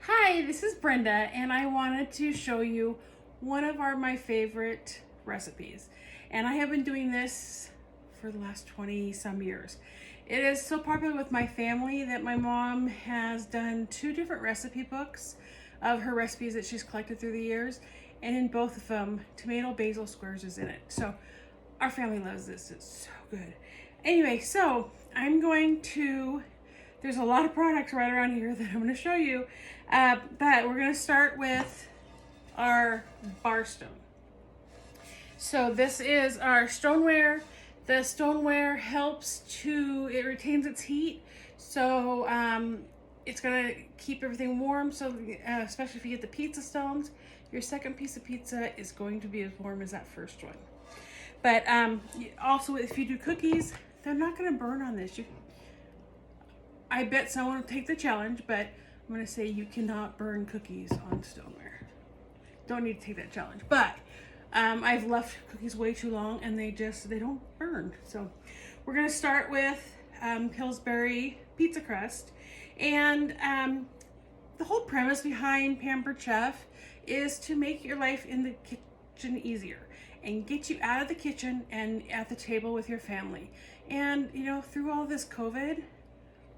Hi, this is Brenda, and I wanted to show you one of my favorite recipes. And I have been doing this for the last 20 some years. It is so popular with my family that my mom has done 2 different recipe books of her recipes that she's collected through the years. And in both of them, tomato basil squares is in it. So our family loves this. It's so good. Anyway, so there's a lot of products right around here that I'm going to show you, but we're going to start with our bar stone. So this is our stoneware. The stoneware it retains its heat, so it's going to keep everything warm, so especially if you get the pizza stones, your second piece of pizza is going to be as warm as that first one. But also if you do cookies, they're not going to burn on this. I bet someone will take the challenge, but I'm going to say you cannot burn cookies on stoneware. Don't need to take that challenge. But I've left cookies way too long and they don't burn. So we're going to start with Pillsbury pizza crust. And the whole premise behind Pampered Chef is to make your life in the kitchen easier and get you out of the kitchen and at the table with your family. And, through all this COVID,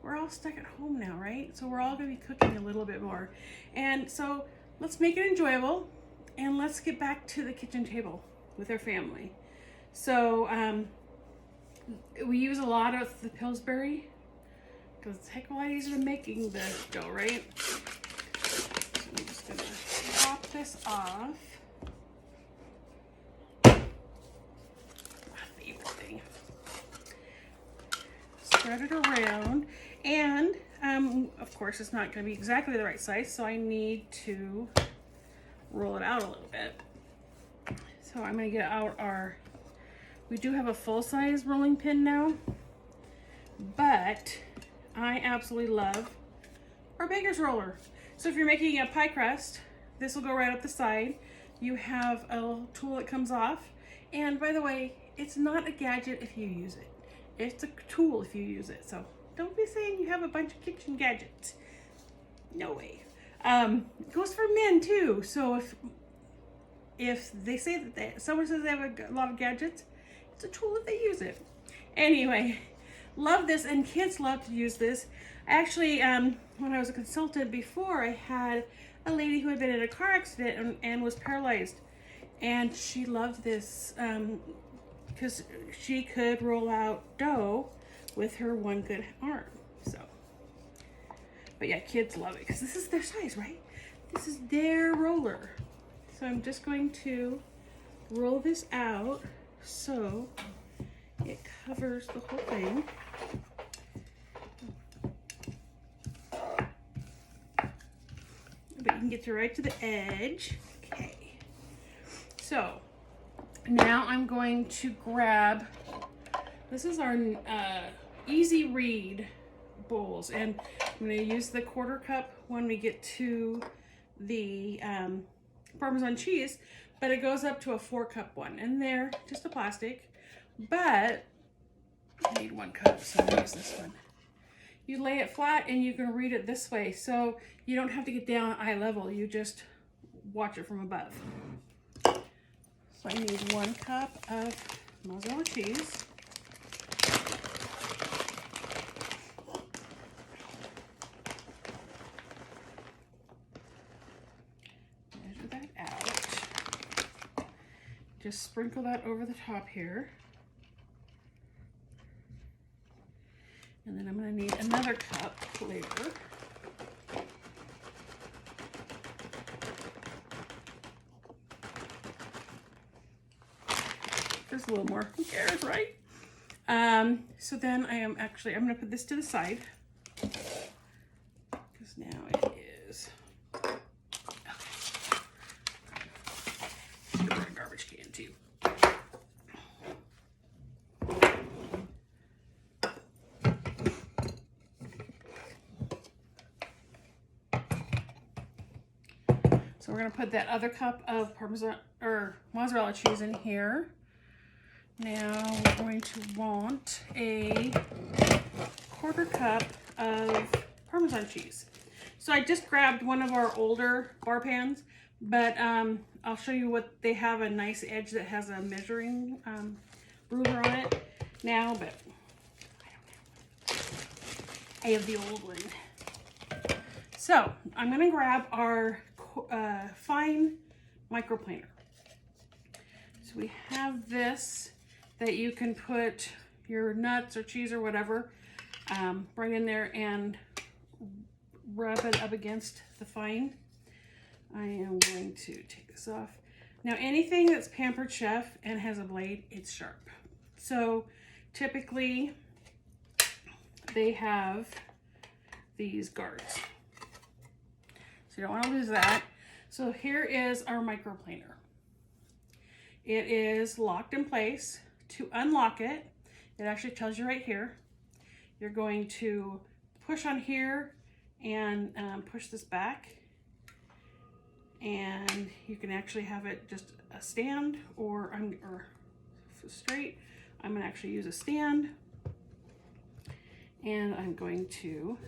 we're all stuck at home now, right? So we're all going to be cooking a little bit more. And so let's make it enjoyable and let's get back to the kitchen table with our family. So we use a lot of the Pillsbury because it's a heck of a lot easier than making the dough, right? So I'm just going to pop this off. My favorite thing. Spread it around. And of course it's not going to be exactly the right size, so I need to roll it out a little bit. So I'm going to get out we do have a full-size rolling pin now, but I absolutely love our baker's roller. So if you're making a pie crust, this will go right up the side. You have a little tool that comes off, and by the way, it's not a gadget if you use it. It's a tool if you use it, so don't be saying you have a bunch of kitchen gadgets. No way. It goes for men too. So if they say that someone says they have a lot of gadgets, it's a tool if they use it. Anyway, love this, and kids love to use this. Actually, when I was a consultant before, I had a lady who had been in a car accident and was paralyzed, and she loved this because she could roll out dough with her one good arm. So, but yeah, kids love it because this is their size, right? This is their roller. So I'm just going to roll this out so it covers the whole thing. But you can get right to the edge. Okay. So now I'm going to grab, this is our easy read bowls, and I'm going to use the 1/4 cup when we get to the Parmesan cheese, but it goes up to a 4-cup one, and they're just a plastic, but I need 1 cup, so I'm going to use this one. You lay it flat and you can read it this way, so you don't have to get down eye level, you just watch it from above. So I need 1 cup of mozzarella cheese. Measure that out. Just sprinkle that over the top here. And then I'm going to need another cup later. There's a little more. Who cares, right? So then I'm going to put this to the side because now it is. Okay. Put it in a garbage can too. So we're going to put that other cup of Parmesan or mozzarella cheese in here. Now we're going to want a 1/4 cup of Parmesan cheese. So I just grabbed one of our older bar pans, but I'll show you what they have, a nice edge that has a measuring ruler on it now, but I have the old one. So I'm gonna grab our fine microplaner. So we have this that you can put your nuts or cheese or whatever right in there and rub it up against the fine. I am going to take this off. Now anything that's Pampered Chef and has a blade, it's sharp. So typically they have these guards. So you don't want to lose that. So here is our microplaner. It is locked in place. To unlock it, it actually tells you right here. You're going to push on here and push this back, and you can actually have it just a stand or straight. I'm gonna actually use a stand, and I'm going to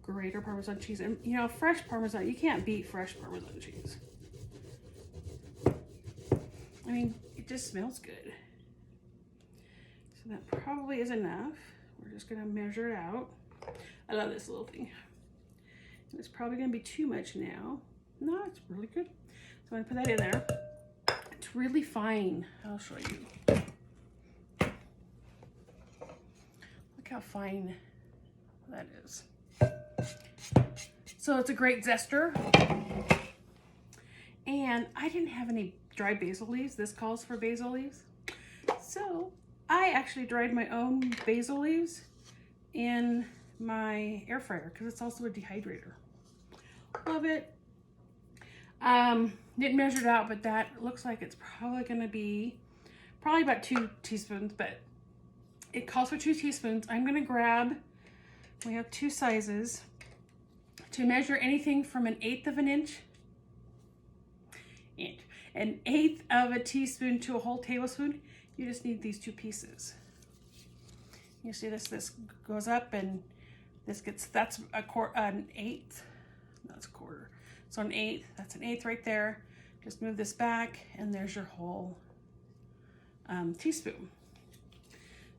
grate our Parmesan cheese. And you know, fresh Parmesan, you can't beat fresh Parmesan cheese. I mean, it just smells good. So that probably is enough. We're just gonna measure it out. I love this little thing. It's probably gonna be too much now. No, it's really good. So I'm gonna put that in there. It's really fine. I'll show you. Look how fine that is. So it's a great zester. And I didn't have any dried basil leaves. This calls for basil leaves. So I actually dried my own basil leaves in my air fryer because it's also a dehydrator. Love it. Didn't measure it out, but that looks like it's probably going to be about 2 teaspoons, but it calls for 2 teaspoons. I'm going to grab, we have 2 sizes, to measure anything from 1/8 of an inch, 1/8 of a teaspoon to a whole tablespoon. You just need these 2 pieces. You see this goes up, and this gets, that's an eighth, that's a quarter. So an eighth, that's an eighth right there. Just move this back, and there's your whole teaspoon.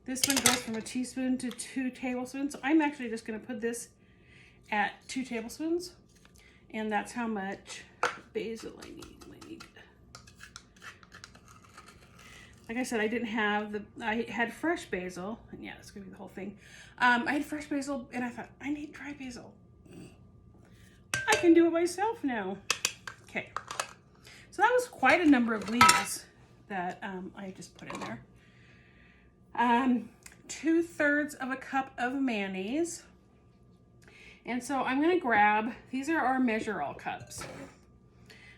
This one goes from a teaspoon to 2 tablespoons. So I'm actually just gonna put this at 2 tablespoons, and that's how much basil I need. Like I said, I didn't have I had fresh basil, and yeah, it's gonna be the whole thing. I had fresh basil, and I thought, I need dry basil. I can do it myself now. Okay, so that was quite a number of leaves that I just put in there. 2/3 of a cup of mayonnaise. And so I'm gonna grab, these are our measure all cups.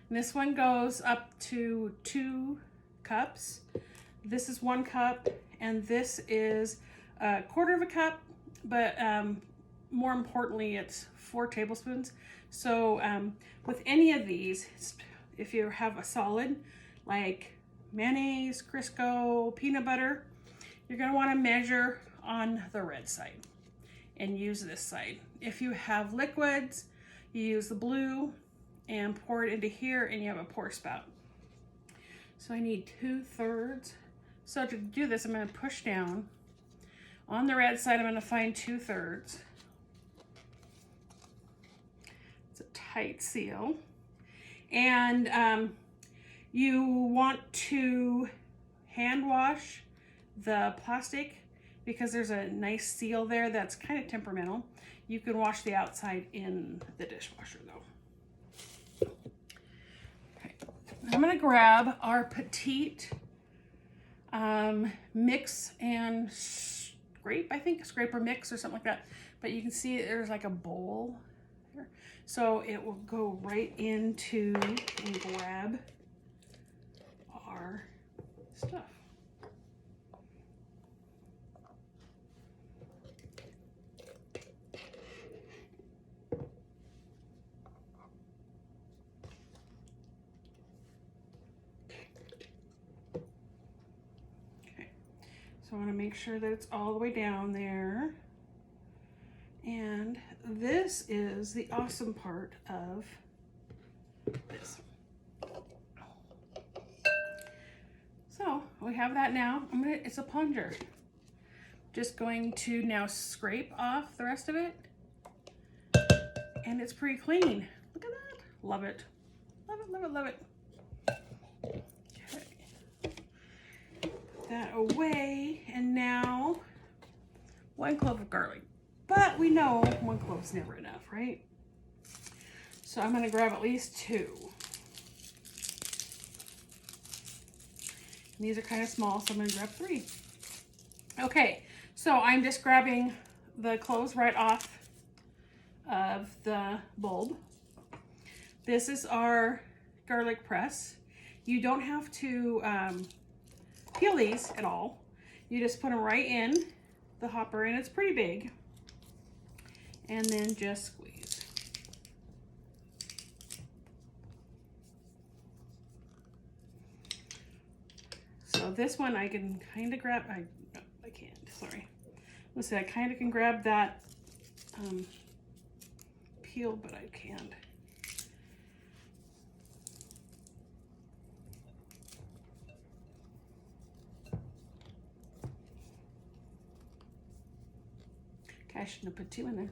And this one goes up to 2 cups. This is 1 cup, and this is 1/4 of a cup, but more importantly, it's 4 tablespoons. So with any of these, if you have a solid like mayonnaise, Crisco, peanut butter, you're gonna wanna measure on the red side and use this side. If you have liquids, you use the blue and pour it into here, and you have a pour spout. So I need 2/3. So to do this, I'm gonna push down. On the red side, I'm gonna find 2/3. It's a tight seal. And you want to hand wash the plastic because there's a nice seal there that's kind of temperamental. You can wash the outside in the dishwasher though. Okay. I'm gonna grab our petite mix and scrape, I think, scrape or mix or something like that. But you can see there's like a bowl there. So it will go right into and grab our stuff. So I want to make sure that it's all the way down there. this is the awesome part of this. So we have that now. It's a plunger. Just going to now scrape off the rest of it. And it's pretty clean. Look at that. Love it. Love it, love it, love it. Okay. Put that away. And now 1 clove of garlic. But we know 1 clove is never enough, right? So I'm going to grab at least 2. And these are kind of small, so I'm going to grab 3. Okay, so I'm just grabbing the cloves right off of the bulb. This is our garlic press. You don't have to peel these at all. You just put them right in the hopper, and it's pretty big. And then just squeeze. So this one I can kind of grab, I can't, sorry. Let's say I kind of can grab that peel, but I can't. Okay, I shouldn't have put 2 in there.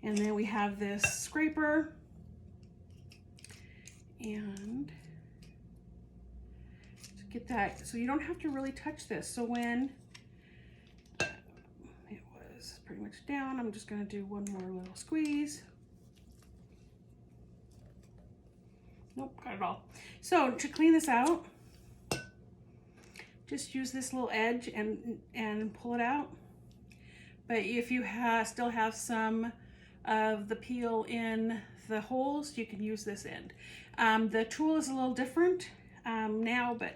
And then we have this scraper, and to get that, so you don't have to really touch this. So when it was pretty much down, I'm just going to do one more little squeeze. Nope, got it all. So to clean this out, just use this little edge and pull it out. But if you still have some of the peel in the holes, you can use this end. The tool is a little different now, but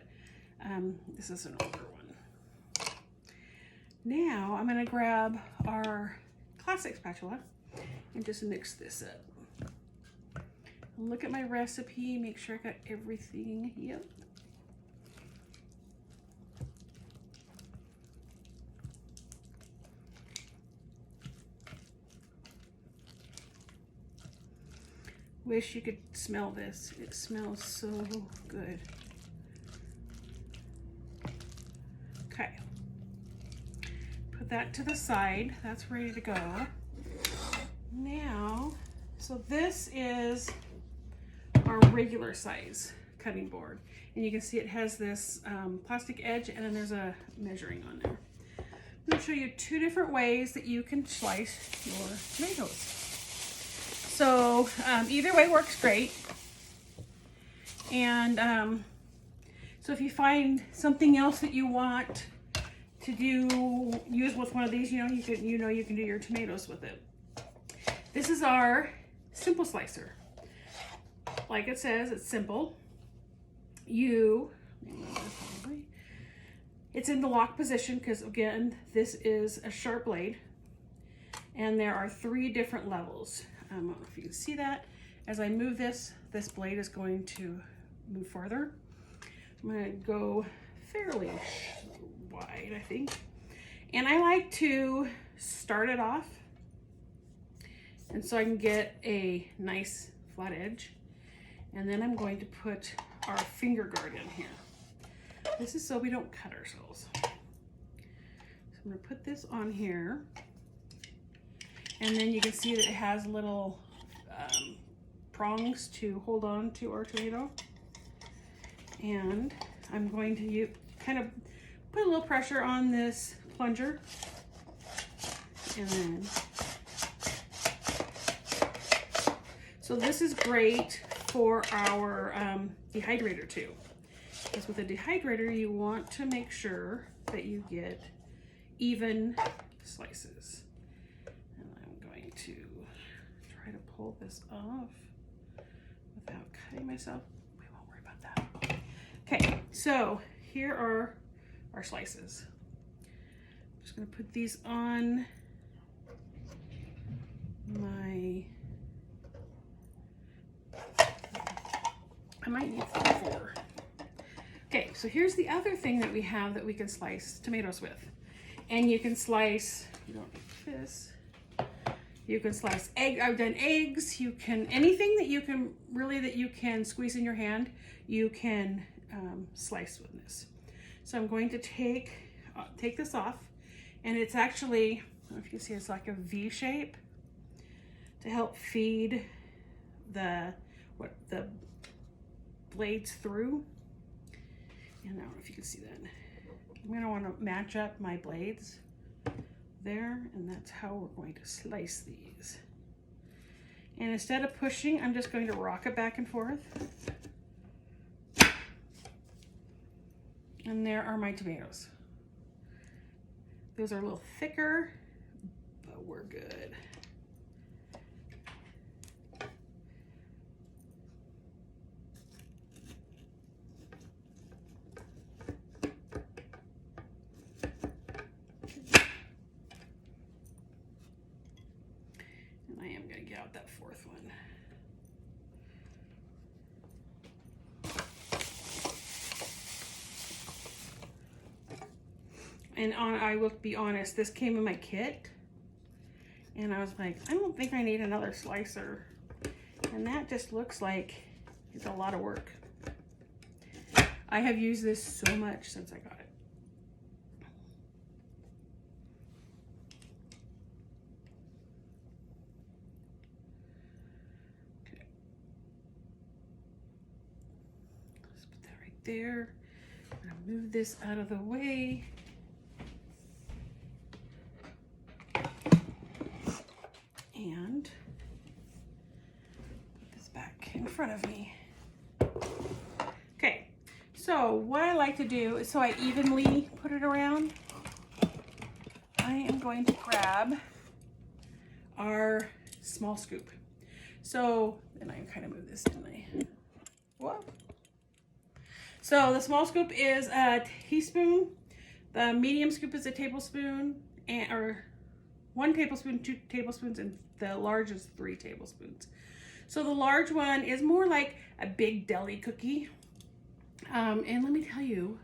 this is an older one. Now I'm going to grab our classic spatula and just mix this up. Look at my recipe, make sure I got everything. Yep. Wish you could smell this. It smells so good. Okay. Put that to the side. That's ready to go. Now, so this is our regular size cutting board. And you can see it has this plastic edge, and then there's a measuring on there. I'm going to show you 2 different ways that you can slice your tomatoes. So either way works great. And so if you find something else that you want to use with one of these, you can do your tomatoes with it. This is our simple slicer. Like it says, it's simple. It's in the lock position because, again, this is a sharp blade, and there are 3 different levels. I don't know if you can see that. As I move this blade is going to move farther. I'm going to go fairly wide, I think. And I like to start it off, and so I can get a nice flat edge. And then I'm going to put our finger guard in here. This is so we don't cut ourselves. So I'm going to put this on here. And then you can see that it has little prongs to hold on to our tomato. And I'm going to kind of put a little pressure on this plunger. And then, so this is great for our dehydrator too. Because with a dehydrator, you want to make sure that you get even slices. To try to pull this off without cutting myself. We won't worry about that. Okay, so here are our slices. I'm just going to put these on my, I might need 4. Okay, so here's the other thing that we have that we can slice tomatoes with. And you can slice, you don't need this. You can slice egg, I've done eggs, you can, anything that you can, really that you can squeeze in your hand, you can slice with this. So I'm going to take this off, and it's actually, I don't know if you can see, it's like a V shape to help feed the blades through. And I don't know if you can see that. I'm gonna wanna match up my blades there, and that's how we're going to slice these. And instead of pushing, I'm just going to rock it back and forth. And there are my tomatoes. Those are a little thicker, but we're good. And I am going to get out that fourth one. And I will be honest, this came in my kit, and I was like, I don't think I need another slicer. And that just looks like it's a lot of work. I have used this so much since I got it. Okay. Let's put that right there. I'm gonna move this out of the way. And put this back in front of me. Okay, so what I like to do is, so I evenly put it around, I am going to grab our small scoop. So, and I kind of move this, didn't I? Whoa. So the small scoop is a teaspoon, the medium scoop is a tablespoon, or 1 tablespoon, 2 tablespoons, and the large is 3 tablespoons. So the large one is more like a big deli cookie. And let me tell you,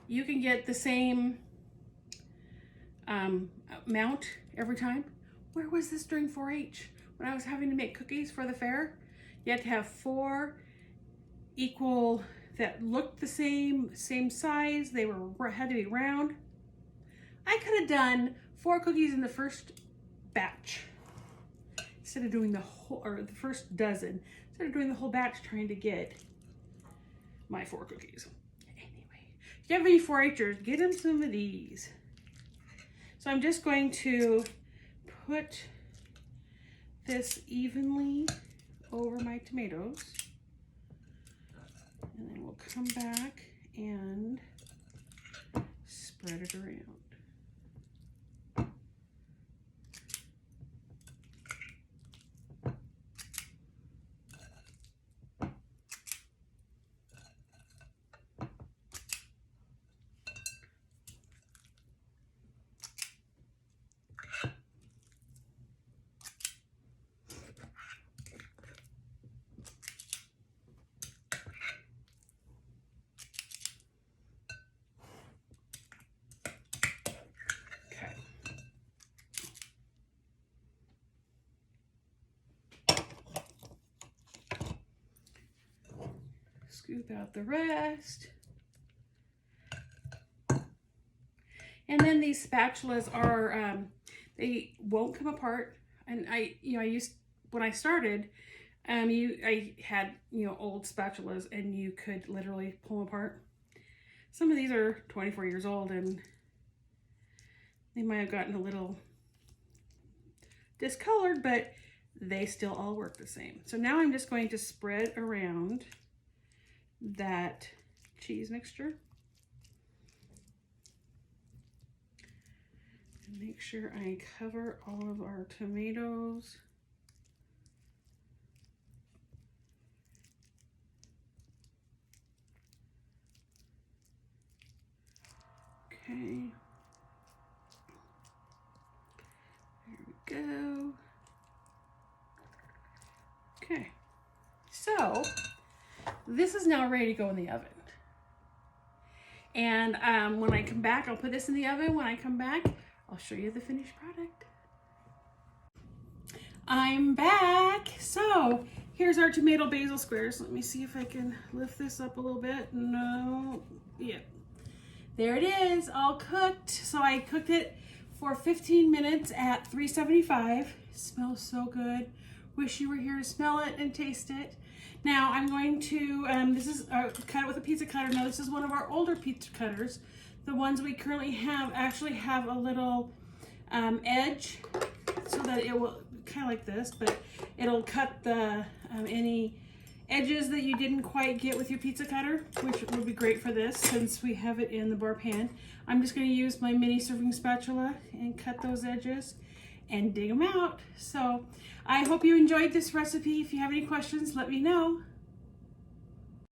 you can get the same amount every time. Where was this during 4-H? When I was having to make cookies for the fair, you had to have 4 equal, that looked the same size. They had to be round. I could have done 4 cookies in the first batch instead of doing the whole, or the first dozen, instead of doing the whole batch trying to get my 4 cookies. Anyway, if you have any 4-Hers, get them some of these. So I'm just going to put this evenly over my tomatoes, and then we'll come back and spread it around. Scoop out the rest. And then these spatulas are, they won't come apart. And I used, when I started, I had, old spatulas, and you could literally pull them apart. Some of these are 24 years old, and they might have gotten a little discolored, but they still all work the same. So now I'm just going to spread around that cheese mixture and make sure I cover all of our tomatoes. Okay, there we go. Okay, so this is now ready to go in the oven. And when I come back, I'll put this in the oven. When I come back, I'll show you the finished product. I'm back. So here's our tomato basil squares. Let me see if I can lift this up a little bit. No, yeah. There it is, all cooked. So I cooked it for 15 minutes at 375. Smells so good. Wish you were here to smell it and taste it. Now I'm going to, this is cut it with a pizza cutter. Now this is one of our older pizza cutters. The ones we currently have actually have a little edge so that it will, kind of like this, but it'll cut the any edges that you didn't quite get with your pizza cutter, which would be great for this since we have it in the bar pan. I'm just going to use my mini serving spatula and cut those edges and dig them out. So I hope you enjoyed this recipe. If you have any questions, let me know.